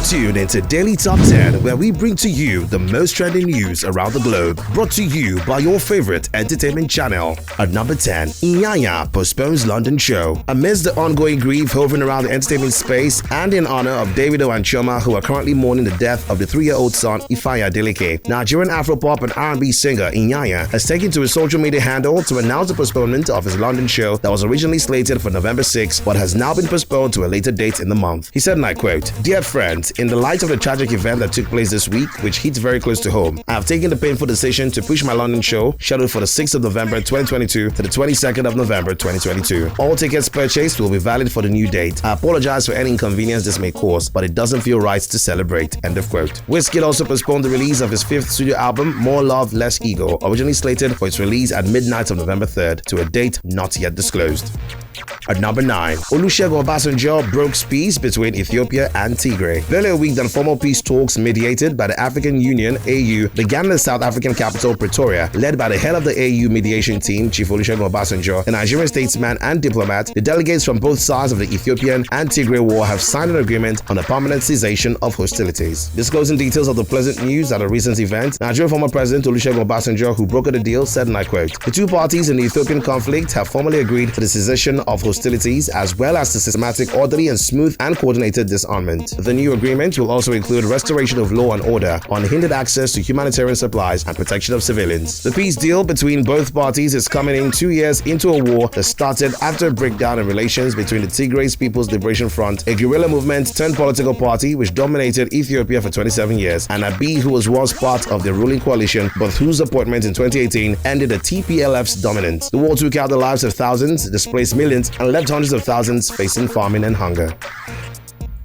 tuned into Daily Top 10, where we bring to you the most trending news around the globe. Brought to you by your favorite entertainment channel. At number 10, Inyanya postpones London show. Amidst the ongoing grief hovering around the entertainment space and in honor of Davido and Chioma, who are currently mourning the death of the 3-year-old son Ifeanyi Adeleke, Nigerian Afro-pop and R&B singer Inyanya has taken to his social media handle to announce the postponement of his London show that was originally slated for November 6, but has now been postponed to a later date in the month. He said, and I quote, "Dear friends, in the light of the tragic event that took place this week, which hits very close to home, I have taken the painful decision to push my London show, scheduled for the 6th of November 2022 to the 22nd of November 2022. All tickets purchased will be valid for the new date. I apologize for any inconvenience this may cause, but it doesn't feel right to celebrate." End of quote. Wizkid also postponed the release of his 5th studio album, More Love, Less Ego, originally slated for its release at midnight of November 3rd, to a date not yet disclosed. At number 9, Olusegun Obasanjo broke peace between Ethiopia and Tigray. Barely a week that formal peace talks mediated by the African Union (AU) began in the South African capital Pretoria, led by the head of the AU mediation team, Chief Olusegun Obasanjo, the Nigerian statesman and diplomat. The delegates from both sides of the Ethiopian and Tigray war have signed an agreement on a permanent cessation of hostilities. Disclosing details of the pleasant news at a recent event, Nigerian former President Olusegun Obasanjo, who brokered the deal, said, and I quote, "The two parties in the Ethiopian conflict have formally agreed to the cessation of hostilities, as well as the systematic, orderly, and smooth and coordinated disarmament. The new agreement will also include restoration of law and order, unhindered access to humanitarian supplies, and protection of civilians." The peace deal between both parties is coming in 2 years into a war that started after a breakdown in relations between the Tigray People's Liberation Front, a guerrilla movement turned political party which dominated Ethiopia for 27 years, and Abiy, who was once part of the ruling coalition, but whose appointment in 2018 ended the TPLF's dominance. The war took out the lives of thousands, displaced millions, and left hundreds of thousands facing famine and hunger.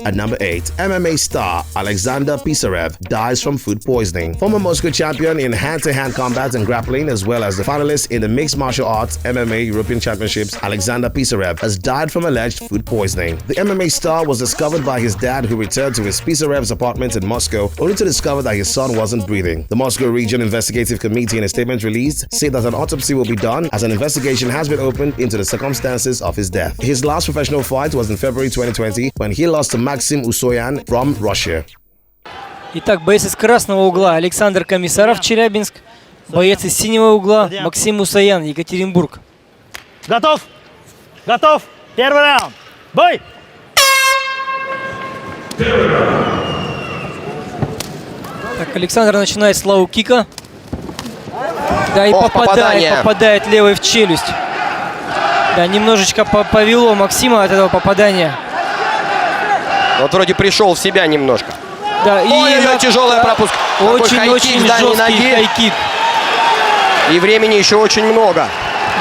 At number 8, MMA star Alexander Pisarev dies from food poisoning. Former Moscow champion in hand-to-hand combat and grappling, as well as the finalist in the mixed martial arts MMA European Championships, Alexander Pisarev has died from alleged food poisoning. The MMA star was discovered by his dad, who returned to his Pisarev's apartment in Moscow, only to discover that his son wasn't breathing. The Moscow Region Investigative Committee, in a statement released, said that an autopsy will be done as an investigation has been opened into the circumstances of his death. His last professional fight was in February 2020 when he lost to Maxim Usoyan from Russia. Итак, боец из красного угла Александр Комиссаров, Челябинск. Боец из синего угла Максим Усоян, Екатеринбург. Готов! Готов! Первый раунд! Бой! Так, Александр начинает с лоу-кика. Да, и попадает левой в челюсть. Да, немножечко повело Максима от этого попадания. Вот вроде пришел в себя немножко. Да, и тяжелый пропуск. Очень жесткий хайкик. И времени еще очень много.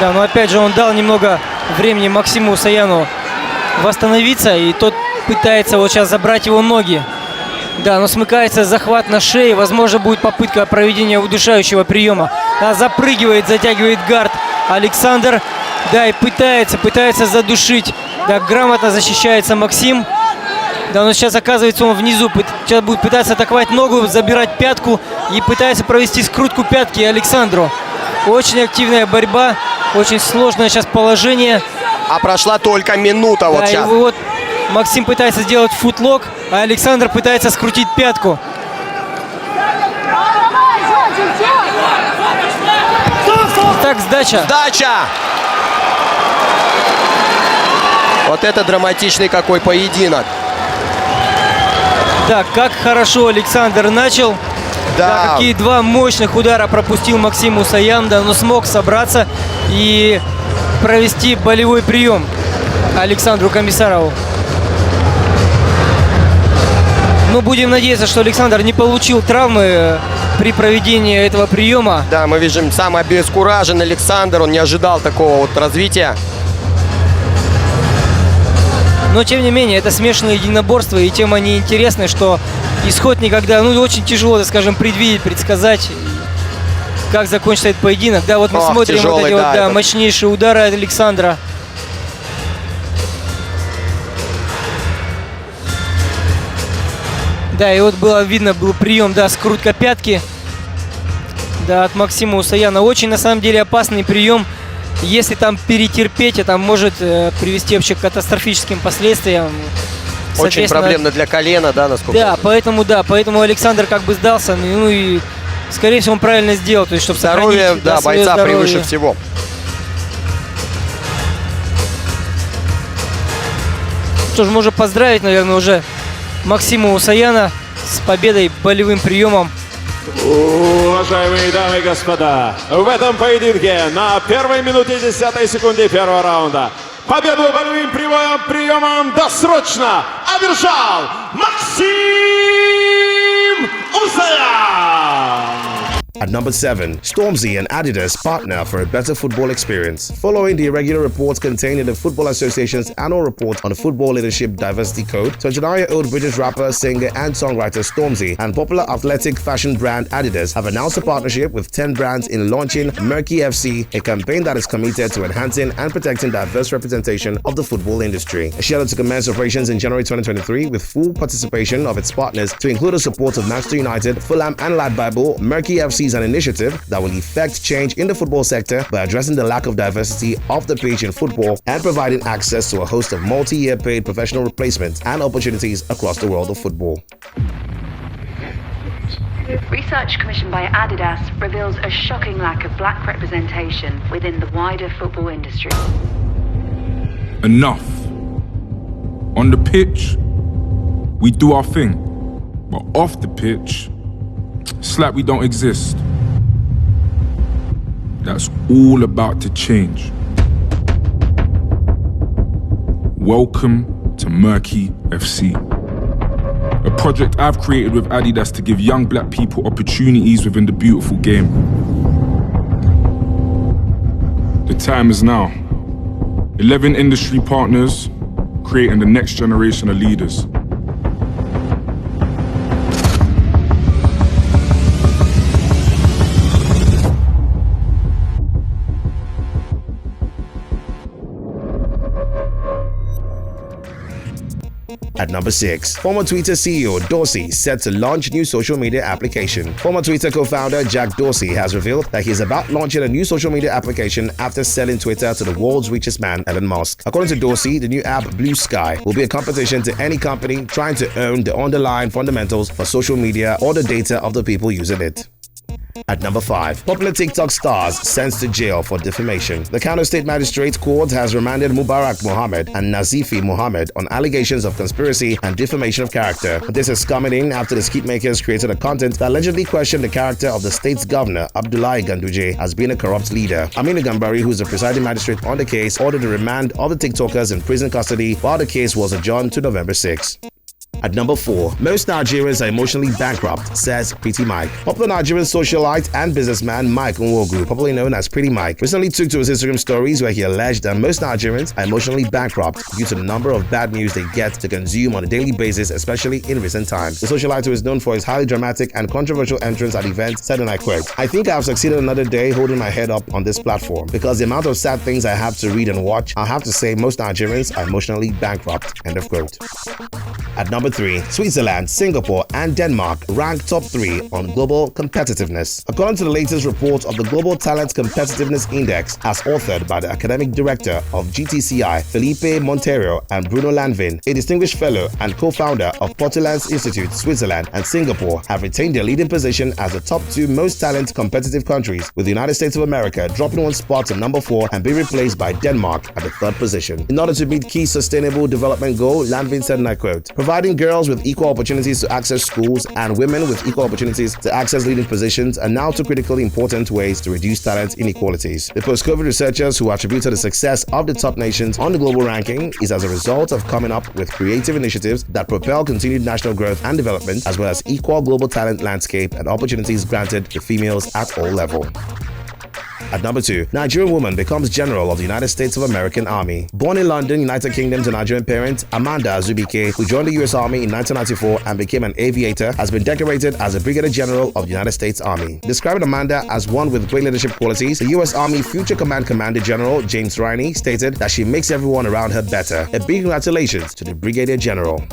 Да, но опять же он дал немного времени Максиму Усояну восстановиться, и тот пытается вот сейчас забрать его ноги. Да, но смыкается захват на шее, возможно будет попытка проведения удушающего приема. Да, запрыгивает, затягивает гард Александр. Да, и пытается задушить. Да, грамотно защищается Максим. Да, но сейчас оказывается он внизу, сейчас будет пытаться атаковать ногу, забирать пятку и пытается провести скрутку пятки Александру. Очень активная борьба, очень сложное сейчас положение. А прошла только минута, да, вот сейчас. И вот Максим пытается сделать футлок, а Александр пытается скрутить пятку. Так, сдача. Сдача! Вот это драматичный какой поединок. Да, как хорошо Александр начал. Да, какие два мощных удара пропустил Максим Усоян, да, но смог собраться и провести болевой прием Александру Комиссарову. Ну, будем надеяться, что Александр не получил травмы при проведении этого приема. Да, мы видим, сам обескуражен Александр, он не ожидал такого вот развития. Но, тем не менее, это смешанные единоборства, и тем они интересны, что исход никогда, ну, очень тяжело, так скажем, предвидеть, предсказать, как закончится этот поединок. Да, вот мы смотрим тяжелый, вот эти вот, да, мощнейшие удары от Александра. Да, и вот было видно, был прием, да, скрутка пятки, да, от Максима Усояна. Очень, на самом деле, опасный прием. Если там перетерпеть, это может привести вообще к катастрофическим последствиям, к Очень проблемно для колена, да, насколько я знаю. Поэтому Александр как бы сдался, ну и, скорее всего, он правильно сделал, то есть, чтобы здоровье, сохранить, да, бойца здоровье превыше всего. Что ж, можно поздравить, наверное, уже Максима Усаяна с победой болевым приемом. Уважаемые дамы и господа, в этом поединке на первой минуте 10 секунде первого раунда победу болевым приемом досрочно одержал Максим Усаян! At number 7, Stormzy and Adidas partner for a better football experience. Following the irregular reports contained in the Football Association's annual report on the Football Leadership Diversity Code, 29-year-old British rapper, singer and songwriter Stormzy and popular athletic fashion brand Adidas have announced a partnership with 10 brands in launching Murky FC, a campaign that is committed to enhancing and protecting diverse representation of the football industry. Scheduled to commence operations in January 2023 with full participation of its partners to include the support of Manchester United, Fulham and Lad Bible, Murky FC is an initiative that will effect change in the football sector by addressing the lack of diversity off the pitch in football and providing access to a host of multi-year paid professional replacements and opportunities across the world of football. Research commissioned by Adidas reveals a shocking lack of black representation within the wider football industry. Enough. On the pitch, we do our thing, but off the pitch, it's like we don't exist. That's all about to change. Welcome to Murky FC, a project I've created with Adidas to give young black people opportunities within the beautiful game. The time is now. 11 industry partners creating the next generation of leaders. At number 6, former Twitter CEO Dorsey set to launch new social media application. Former Twitter co-founder Jack Dorsey has revealed that he is about launching a new social media application after selling Twitter to the world's richest man, Elon Musk. According to Dorsey, the new app Blue Sky will be a competition to any company trying to own the underlying fundamentals for social media or the data of the people using it. At number 5, popular TikTok stars sentenced to jail for defamation. The Kano State Magistrate Court has remanded Mubarak Mohammed and Nazifi Mohammed on allegations of conspiracy and defamation of character. This is coming in after the skitmakers created a content that allegedly questioned the character of the state's governor, Abdullahi Ganduje, as being a corrupt leader. Aminu Gambari, who is the presiding magistrate on the case, ordered the remand of the TikTokers in prison custody while the case was adjourned to November 6. At number 4, most Nigerians are emotionally bankrupt, says Pretty Mike. Popular Nigerian socialite and businessman Mike Nwogu, popularly known as Pretty Mike, recently took to his Instagram stories where he alleged that most Nigerians are emotionally bankrupt due to the number of bad news they get to consume on a daily basis, especially in recent times. The socialite, who is known for his highly dramatic and controversial entrance at events, said, and I quote, "I think I have succeeded another day holding my head up on this platform because the amount of sad things I have to read and watch, I have to say most Nigerians are emotionally bankrupt." End of quote. At number 3, Switzerland, Singapore, and Denmark rank top 3 on global competitiveness. According to the latest report of the Global Talent Competitiveness Index, as authored by the academic director of GTCI, Felipe Montero, and Bruno Lanvin, a distinguished fellow and co-founder of Portland's Institute, Switzerland and Singapore have retained their leading position as the top 2 most talent competitive countries, with the United States of America dropping 1 spot to number 4 and being replaced by Denmark at the 3rd position. In order to meet key sustainable development goal, Lanvin said, and I quote, "Providing girls with equal opportunities to access schools and women with equal opportunities to access leading positions are now 2 critically important ways to reduce talent inequalities." The post-COVID researchers who attributed the success of the top nations on the global ranking is as a result of coming up with creative initiatives that propel continued national growth and development, as well as equal global talent landscape and opportunities granted to females at all levels. At number 2, Nigerian woman becomes General of the United States of American Army. Born in London, United Kingdom to Nigerian parents, Amanda Azubike, who joined the U.S. Army in 1994 and became an aviator, has been decorated as a Brigadier General of the United States Army. Describing Amanda as one with great leadership qualities, the U.S. Army Future Command Commander General James Riney stated that she makes everyone around her better. A big congratulations to the Brigadier General.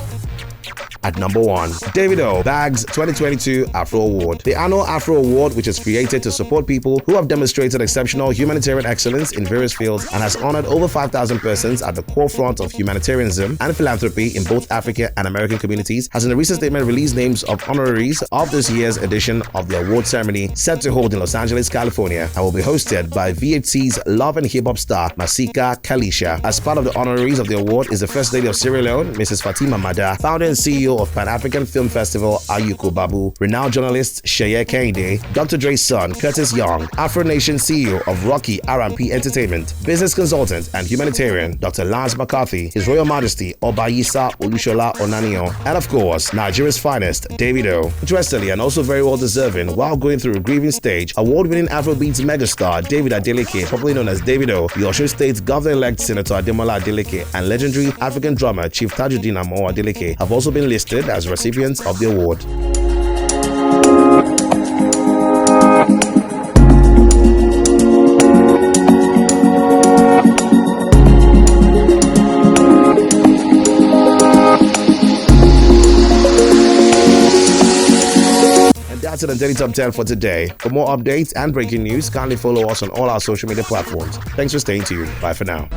At number 1, Davido bags 2022 Afro Award. The annual Afro Award, which is created to support people who have demonstrated exceptional humanitarian excellence in various fields and has honored over 5,000 persons at the core front of humanitarianism and philanthropy in both African and American communities, has in a recent statement released names of honorees of this year's edition of the award ceremony set to hold in Los Angeles, California, and will be hosted by VHC's love and hip-hop star Masika Kalisha. As part of the honorees of the award is the First Lady of Sierra Leone, Mrs. Fatima Mada, founder and CEO of Pan-African Film Festival Ayuko Babu, renowned journalist Sheye Kehinde, Dr. Dre's son Curtis Young, Afro Nation CEO of Rocky R&P Entertainment, business consultant and humanitarian Dr. Lance McCarthy, His Royal Majesty Obayisa Olushola Onaniyan, and of course, Nigeria's finest, Davido. Interestingly and also very well deserving, while going through a grieving stage, award-winning Afrobeats megastar David Adeleke, popularly known as Davido, the Osun State's Governor-elect Senator Ademola Adeleke, and legendary African drummer Chief Tajuddin Amo Adeleke have also been listed as recipients of the award. That's it on Daily Top 10 for today. For more updates and breaking news, kindly follow us on all our social media platforms. Thanks for staying tuned. Bye for now.